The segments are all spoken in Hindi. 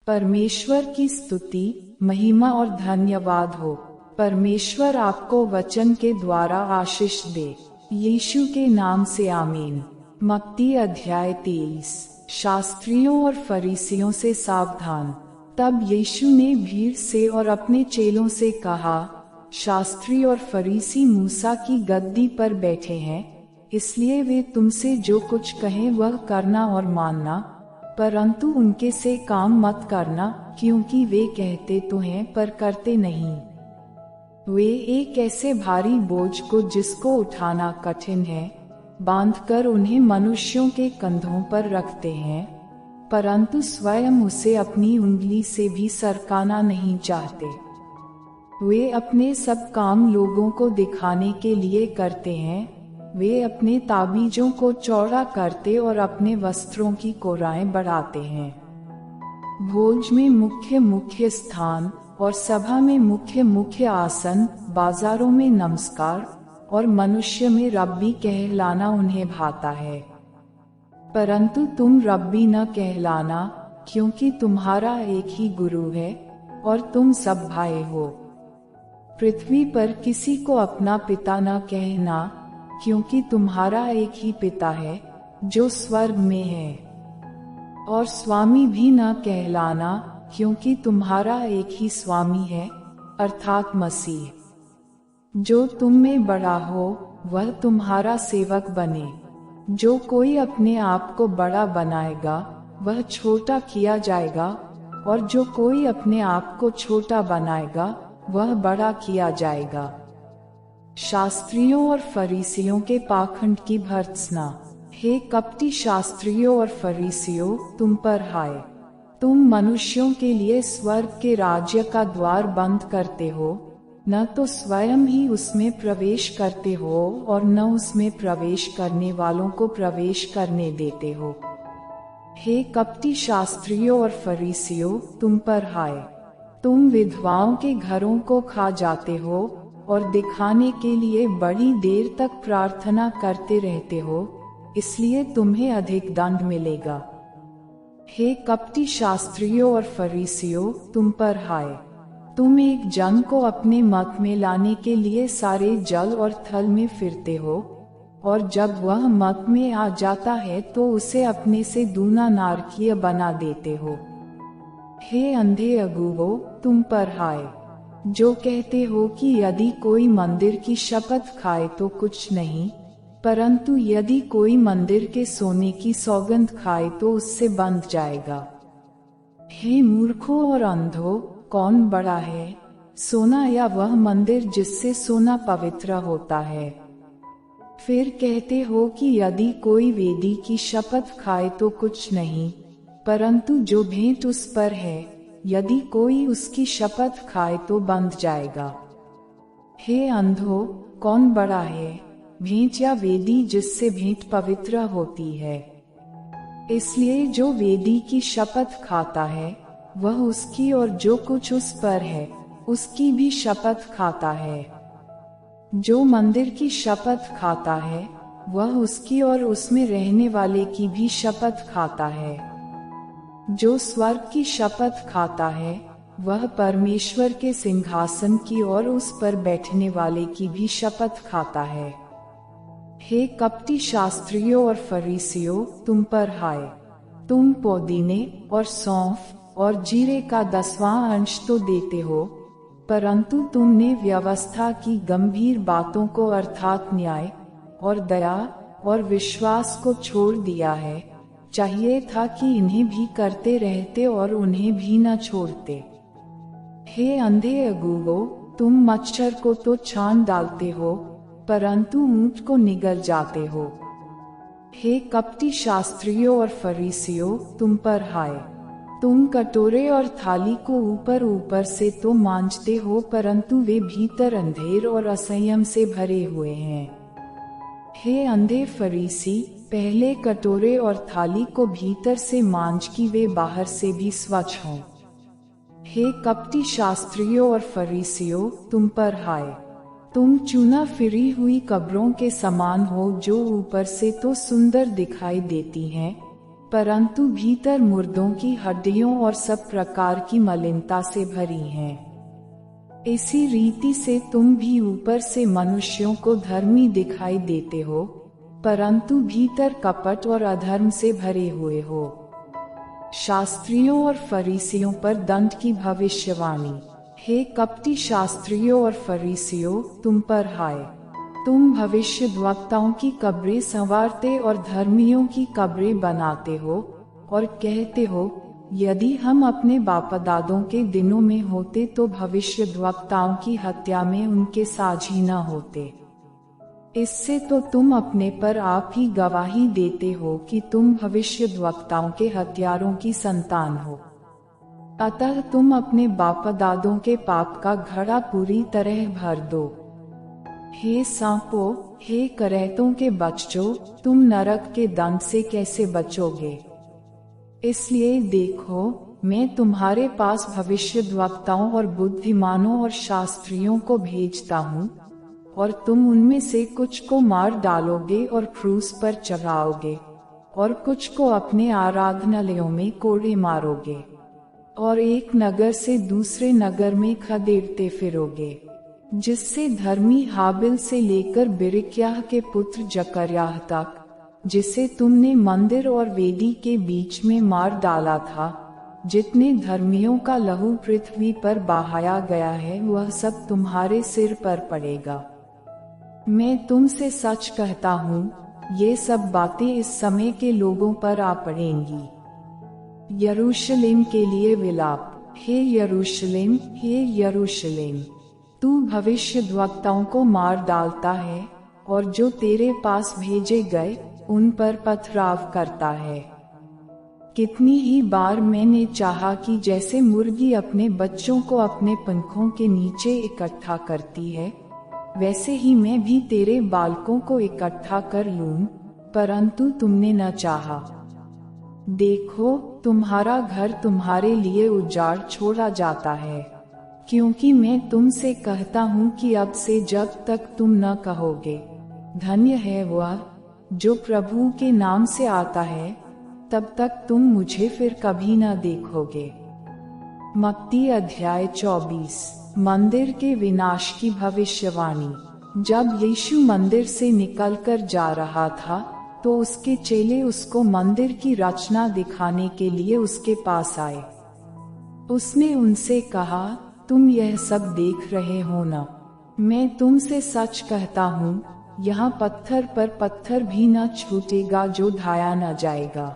परमेश्वर की स्तुति, महिमा और धन्यवाद हो। परमेश्वर आपको वचन के द्वारा आशीष दे। यीशु के नाम से आमीन। मत्ती अध्याय 23। शास्त्रियों और फरीसियों से सावधान। तब यीशु ने भीड़ से और अपने चेलों से कहा, शास्त्री और फरीसी मूसा की गद्दी पर बैठे हैं, इसलिए वे तुमसे जो कुछ कहें वह करना और मानना, परंतु उनके से काम मत करना, क्योंकि वे कहते तो हैं पर करते नहीं। वे एक ऐसे भारी बोझ को जिसको उठाना कठिन है बांधकर उन्हें मनुष्यों के कंधों पर रखते हैं, परंतु स्वयं उसे अपनी उंगली से भी सरकाना नहीं चाहते। वे अपने सब काम लोगों को दिखाने के लिए करते हैं। वे अपने ताबीजों को चौड़ा करते और अपने वस्त्रों की कोराएं बढ़ाते हैं। भोज में मुख्य मुख्य स्थान और सभा में मुख्य मुख्य आसन, बाजारों में नमस्कार और मनुष्य में रब्बी कहलाना उन्हें भाता है। परंतु तुम रब्बी न कहलाना, क्योंकि तुम्हारा एक ही गुरु है और तुम सब भाई हो। पृथ्वी पर किसी को अपना पिता न कहना, क्योंकि तुम्हारा एक ही पिता है जो स्वर्ग में है। और स्वामी भी न कहलाना, क्योंकि तुम्हारा एक ही स्वामी है, अर्थात मसीह। जो तुम में बड़ा हो वह तुम्हारा सेवक बने। जो कोई अपने आप को बड़ा बनाएगा वह छोटा किया जाएगा, और जो कोई अपने आप को छोटा बनाएगा वह बड़ा किया जाएगा। शास्त्रियों और फरीसियों के पाखंड की भर्त्सना। हे कपटी शास्त्रियों और फरीसियों, तुम पर हाय! तुम मनुष्यों के लिए स्वर्ग के राज्य का द्वार बंद करते हो, न तो स्वयं ही उसमें प्रवेश करते हो और न उसमें प्रवेश करने वालों को प्रवेश करने देते हो। हे कपटी शास्त्रियों और फरीसियों, तुम पर हाय! तुम विधवाओं के घरों को खा जाते हो और दिखाने के लिए बड़ी देर तक प्रार्थना करते रहते हो, इसलिए तुम्हें अधिक दंड मिलेगा। हे कपटी शास्त्रियों और फरीसियों, तुम पर हाय! तुम एक जन को अपने मत में लाने के लिए सारे जल और थल में फिरते हो, और जब वह मत में आ जाता है तो उसे अपने से दूना नारकीय बना देते हो। हे अंधे अगुवो, तुम पर हाय! जो कहते हो कि यदि कोई मंदिर की शपथ खाए तो कुछ नहीं, परंतु यदि कोई मंदिर के सोने की सौगंध खाए तो उससे बंध जाएगा। हे मूर्खों और अंधों, कौन बड़ा है, सोना या वह मंदिर जिससे सोना पवित्र होता है? फिर कहते हो कि यदि कोई वेदी की शपथ खाए तो कुछ नहीं, परंतु जो भेंट उस पर है, यदि कोई उसकी शपथ खाए तो बंध जाएगा। हे अंधो, कौन बड़ा है, भेंट या वेदी जिससे भेंट पवित्र होती है? इसलिए जो वेदी की शपथ खाता है वह उसकी और जो कुछ उस पर है उसकी भी शपथ खाता है। जो मंदिर की शपथ खाता है वह उसकी और उसमें रहने वाले की भी शपथ खाता है। जो स्वर्ग की शपथ खाता है वह परमेश्वर के सिंहासन की और उस पर बैठने वाले की भी शपथ खाता है। हे कपटी शास्त्रियों और फरीसियों, तुम पर हाय! तुम पुदीने और सौंफ और जीरे का 10वां अंश तो देते हो, परंतु तुमने व्यवस्था की गंभीर बातों को अर्थात न्याय और दया और विश्वास को छोड़ दिया है। चाहिए था कि इन्हें भी करते रहते और उन्हें भी न छोड़ते। हे अंधे अगुवो, तुम मच्छर को तो छान डालते हो, परंतु ऊंट को निगल जाते हो। हे कपटी शास्त्रियों और फरीसियों, तुम पर हाय! तुम कटोरे और थाली को ऊपर ऊपर से तो मांजते हो, परंतु वे भीतर अंधेर और असंयम से भरे हुए हैं। हे अंधे फरीसी, पहले कटोरे और थाली को भीतर से मांज कि वे बाहर से भी स्वच्छ हों। हे कपटी शास्त्रियों और फरीसियों, तुम पर हाय! तुम चूना फिरी हुई कब्रों के समान हो, जो ऊपर से तो सुंदर दिखाई देती हैं, परंतु भीतर मुर्दों की हड्डियों और सब प्रकार की मलिनता से भरी हैं। इसी रीति से तुम भी ऊपर से मनुष्यों को धर्मी दिखाई देते हो, परंतु भीतर कपट और अधर्म से भरे हुए हो। शास्त्रियों और फरीसियों पर दंड की भविष्यवाणी। हे कपटी शास्त्रियों और फरीसियों, तुम पर हाय! तुम भविष्यद्वक्ताओं की कब्रें संवारते और धर्मियों की कब्रें बनाते हो, और कहते हो, यदि हम अपने बापदादों के दिनों में होते तो भविष्यद्वक्ताओं की हत्या में उनके साझी न होते। इससे तो तुम अपने पर आप ही गवाही देते हो कि तुम भविष्यद्वक्ताओं के हत्यारों की संतान हो। अतः तुम अपने बापदादों के पाप का घड़ा पूरी तरह भर दो। हे सांपों, हे करैतों के बच्चों, तुम नरक के दंड से कैसे बचोगे? इसलिए देखो, मैं तुम्हारे पास भविष्यद्वक्ताओं और बुद्धिमानों और शास्त्रियों को भेजता हूँ, और तुम उनमें से कुछ को मार डालोगे और क्रूस पर चढ़ाओगे, और कुछ को अपने आराधनालयों में कोड़े मारोगे, और एक नगर से दूसरे नगर में खदेड़ते फिरोगे, जिससे धर्मी हाबिल से लेकर बिरिक्याह के पुत्र जकर्याह तक, जिसे तुमने मंदिर और वेदी के बीच में मार डाला था, जितने धर्मियों का लहू पृथ्वी पर बहाया गया है, वह सब तुम्हारे सिर पर पड़ेगा। मैं तुमसे सच कहता हूँ, ये सब बातें इस समय के लोगों पर आ पड़ेंगी। यरूशलेम के लिए विलाप। हे यरूशलेम, हे यरूशलेम, तू भविष्यद्वक्ताओं को मार डालता है, और जो तेरे पास भेजे गए उन पर पथराव करता है। कितनी ही बार मैंने चाहा कि जैसे मुर्गी अपने बच्चों को अपने पंखों के नीचे इकट्ठा करती है, वैसे ही मैं भी तेरे बालकों को इकट्ठा कर लूं, परंतु तुमने न चाहा। देखो, तुम्हारा घर तुम्हारे लिए उजाड़ छोड़ा जाता है, क्योंकि मैं तुमसे कहता हूँ कि अब से जब तक तुम न कहोगे, धन्य है वह जो प्रभु के नाम से आता है, तब तक तुम मुझे फिर कभी न देखोगे। मत्ती अध्याय 24। मंदिर के विनाश की भविष्यवाणी। जब यीशु मंदिर से निकलकर जा रहा था, तो उसके चेले उसको मंदिर की रचना दिखाने के लिए उसके पास आए। उसने उनसे कहा, तुम यह सब देख रहे हो न? मैं तुमसे सच कहता हूँ, यहाँ पत्थर पर पत्थर भी न छूटेगा जो ढाया न जाएगा।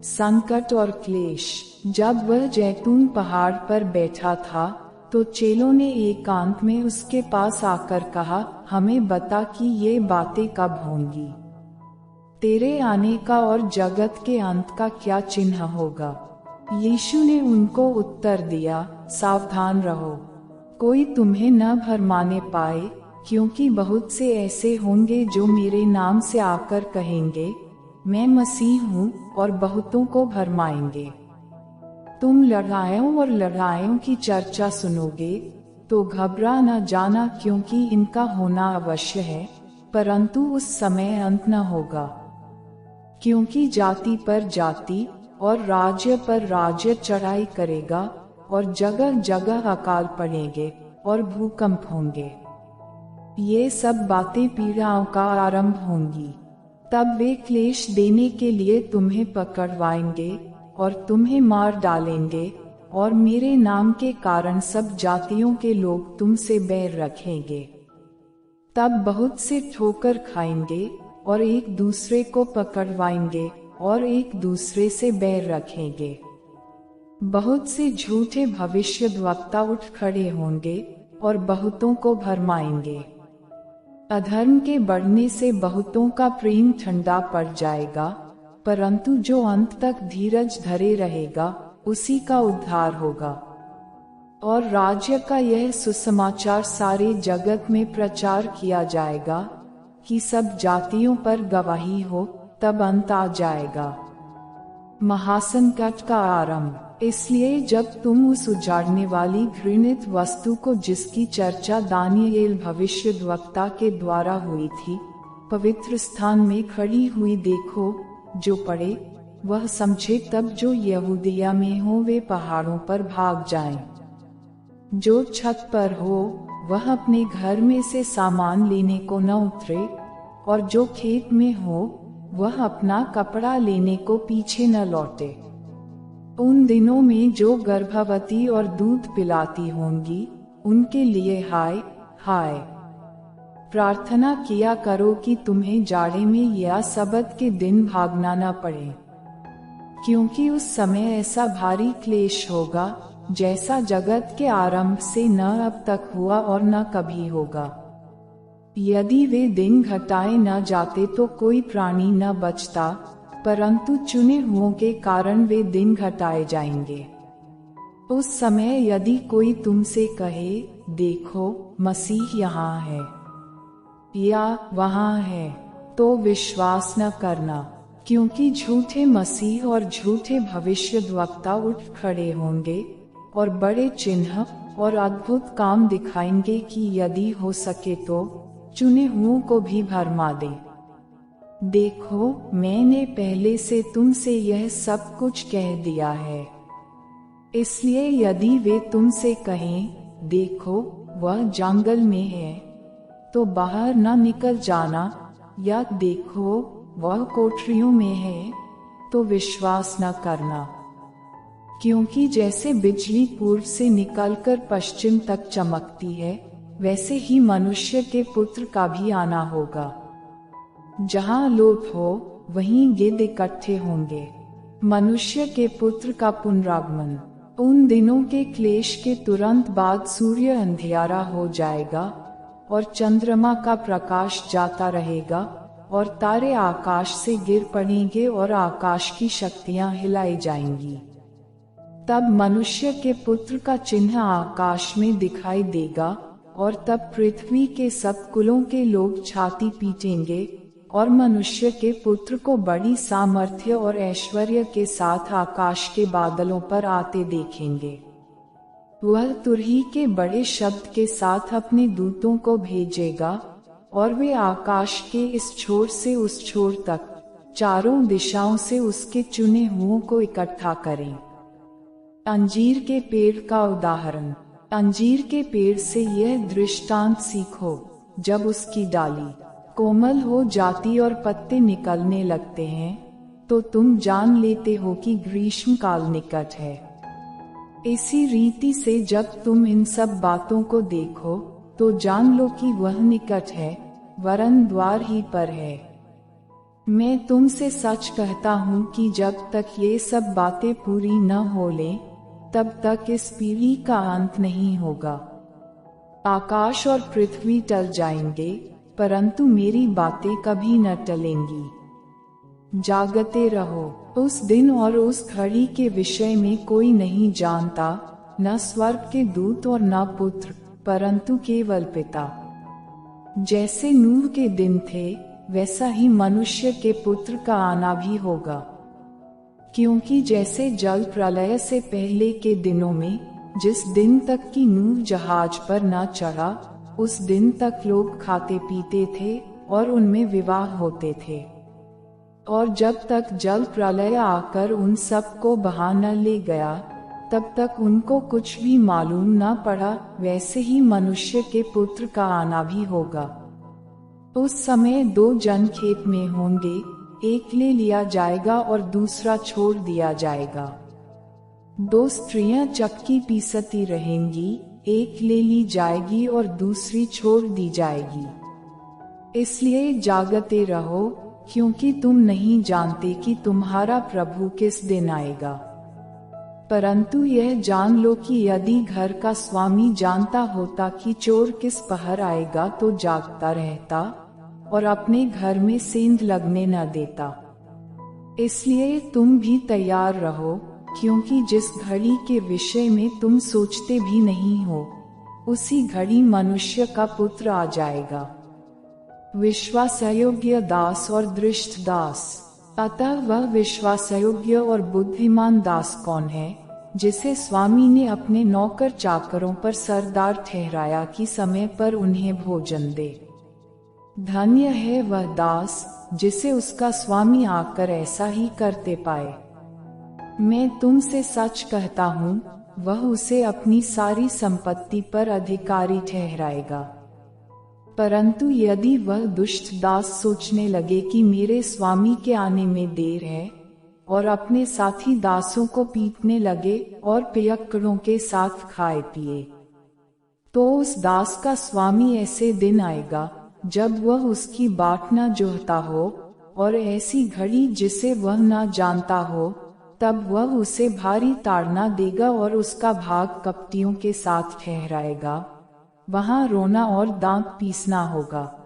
संकट और क्लेश। जब वह जैतून पहाड़ पर बैठा था, तो चेलों ने एकांत में उसके पास आकर कहा, हमें बता कि ये बातें कब होंगी? तेरे आने का और जगत के अंत का क्या चिन्ह होगा? यीशु ने उनको उत्तर दिया, सावधान रहो, कोई तुम्हें न भरमाने पाए, क्योंकि बहुत से ऐसे होंगे जो मेरे नाम से आकर कहेंगे, मैं मसीह हूँ, और बहुतों को भरमाएंगे। तुम लड़ाइयों और लड़ाइयों की चर्चा सुनोगे, तो घबरा न जाना, क्योंकि इनका होना अवश्य है, परंतु उस समय अंत न होगा। क्योंकि जाति पर जाति और राज्य पर राज्य चढ़ाई करेगा, और जगह जगह अकाल पड़ेंगे और भूकंप होंगे। ये सब बातें पीड़ाओं का आरंभ होंगी। तब वे क्लेश देने के लिए तुम्हें पकड़वाएंगे और तुम्हें मार डालेंगे, और मेरे नाम के कारण सब जातियों के लोग तुमसे बैर रखेंगे। तब बहुत से ठोकर खाएंगे और एक दूसरे को पकड़वाएंगे और एक दूसरे से बैर रखेंगे। बहुत से झूठे भविष्यद्वक्ता उठ खड़े होंगे और बहुतों को भरमाएंगे। अधर्म के बढ़ने से बहुतों का प्रेम ठंडा पड़ जाएगा, परंतु जो अंत तक धीरज धरे रहेगा, उसी का उद्धार होगा। और राज्य का यह सुसमाचार सारे जगत में प्रचार किया जाएगा, कि सब जातियों पर गवाही हो, तब अंत आ जाएगा। महासंकट का आरंभ। इसलिए जब तुम उस उजाड़ने वाली घृणित वस्तु को, जिसकी चर्चा दानियेल भविष्यद्वक्ता के द्वारा हुई थी, पवित्र स्थान में खड़ी हुई देखो, जो पड़े, वह समझे तब जो यहूदिया में हो वे पहाड़ों पर भाग जाएं। जो छत पर हो वह अपने घर में से सामान लेने को न उतरे, और जो खेत में हो वह अपना कपड़ा लेने को पीछे न लौटे। उन दिनों में जो गर्भवती और दूध पिलाती होंगी उनके लिए हाय हाय। प्रार्थना किया करो कि तुम्हें जाड़े में या सबत के दिन भागना न पड़े, क्योंकि उस समय ऐसा भारी क्लेश होगा जैसा जगत के आरंभ से न अब तक हुआ और न कभी होगा। यदि वे दिन घटाए न जाते तो कोई प्राणी न बचता, परंतु चुने हुओं के कारण वे दिन घटाए जाएंगे। उस समय यदि कोई तुमसे कहे देखो मसीह यहाँ है या वहाँ है, तो विश्वास न करना, क्योंकि झूठे मसीह और झूठे भविष्यद्वक्ता उठ खड़े होंगे और बड़े चिन्ह और अद्भुत काम दिखाएंगे कि यदि हो सके तो चुने हुओं को भी भरमा दे। देखो मैंने पहले से तुमसे यह सब कुछ कह दिया है। इसलिए यदि वे तुमसे कहें देखो वह जंगल में है, तो बाहर न निकल जाना, या देखो वह कोठरियों में है, तो विश्वास न करना। क्योंकि जैसे बिजली पूर्व से निकलकर पश्चिम तक चमकती है, वैसे ही मनुष्य के पुत्र का भी आना होगा। जहाँ लोथ हो वहीं गिद्ध इकट्ठे होंगे। मनुष्य के पुत्र का पुनरागमन। उन दिनों के क्लेश के तुरंत बाद सूर्य अंधियारा हो जाएगा और चंद्रमा का प्रकाश जाता रहेगा और तारे आकाश से गिर पड़ेंगे और आकाश की शक्तियां हिलाई जाएंगी। तब मनुष्य के पुत्र का चिन्ह आकाश में दिखाई देगा और तब पृथ्वी के सब कुलों के लोग छाती पीटेंगे और मनुष्य के पुत्र को बड़ी सामर्थ्य और ऐश्वर्य के साथ आकाश के बादलों पर आते देखेंगे। वह तुरही के बड़े शब्द के साथ अपने दूतों को भेजेगा और वे आकाश के इस छोर से उस छोर तक चारों दिशाओं से उसके चुने हुओं को इकट्ठा करें। अंजीर के पेड़ का उदाहरण। अंजीर के पेड़ से यह दृष्टांत सीखो, जब उसकी डाली कोमल हो जाती और पत्ते निकलने लगते हैं, तो तुम जान लेते हो कि ग्रीष्म काल निकट है। इसी रीति से जब तुम इन सब बातों को देखो तो जान लो कि वह निकट है, वरन द्वार ही पर है। मैं तुमसे सच कहता हूँ कि जब तक ये सब बातें पूरी न हो लें, तब तक इस पीढ़ी का अंत नहीं होगा। आकाश और पृथ्वी टल जाएंगे, परंतु मेरी बातें कभी न टलेंगी। जागते रहो, उस दिन और उस घड़ी के विषय में कोई नहीं जानता, न स्वर्ग के दूत और न पुत्र, परंतु केवल पिता। जैसे नूह के दिन थे, वैसा ही मनुष्य के पुत्र का आना भी होगा। क्योंकि जैसे जल प्रलय से पहले के दिनों में, जिस दिन तक कि नूह जहाज पर न चढ़ा, उस दिन तक लोग खाते पीते थे और उनमें विवाह होते थे। और जब तक जल प्रलय आकर उन सब को बहा न ले गया, तब तक उनको कुछ भी मालूम न पड़ा। वैसे ही मनुष्य के पुत्र का आना भी होगा। उस समय दो जन खेत में होंगे, एक ले लिया जाएगा और दूसरा छोड़ दिया जाएगा। दो स्त्रियां चक्की पीसती रहेंगी, एक ले ली जाएगी और दूसरी छोड़ दी जाएगी। इसलिए जागते रहो, क्योंकि तुम नहीं जानते कि तुम्हारा प्रभु किस दिन आएगा। परंतु यह जान लो कि यदि घर का स्वामी जानता होता कि चोर किस पहर आएगा, तो जागता रहता और अपने घर में सेंध लगने न देता। इसलिए तुम भी तैयार रहो, क्योंकि जिस घड़ी के विषय में तुम सोचते भी नहीं हो, उसी घड़ी मनुष्य का पुत्र आ जाएगा। विश्वासयोग्य दास और दृष्ट दास। अतः वह विश्वासयोग्य और बुद्धिमान दास कौन है, जिसे स्वामी ने अपने नौकर चाकरों पर सरदार ठहराया कि समय पर उन्हें भोजन दे। धन्य है वह दास जिसे उसका स्वामी आकर ऐसा ही करते पाए। मैं तुमसे सच कहता हूँ, वह उसे अपनी सारी संपत्ति पर अधिकारी ठहराएगा। परंतु यदि वह दुष्ट दास सोचने लगे कि मेरे स्वामी के आने में देर है, और अपने साथी दासों को पीटने लगे और पियक्कड़ों के साथ खाए पिए, तो उस दास का स्वामी ऐसे दिन आएगा जब वह उसकी बाट न जोहता हो, और ऐसी घड़ी जिसे वह न जानता हो, तब वह उसे भारी ताड़ना देगा और उसका भाग कपटियों के साथ ठहराएगा। वहाँ रोना और दांत पीसना होगा।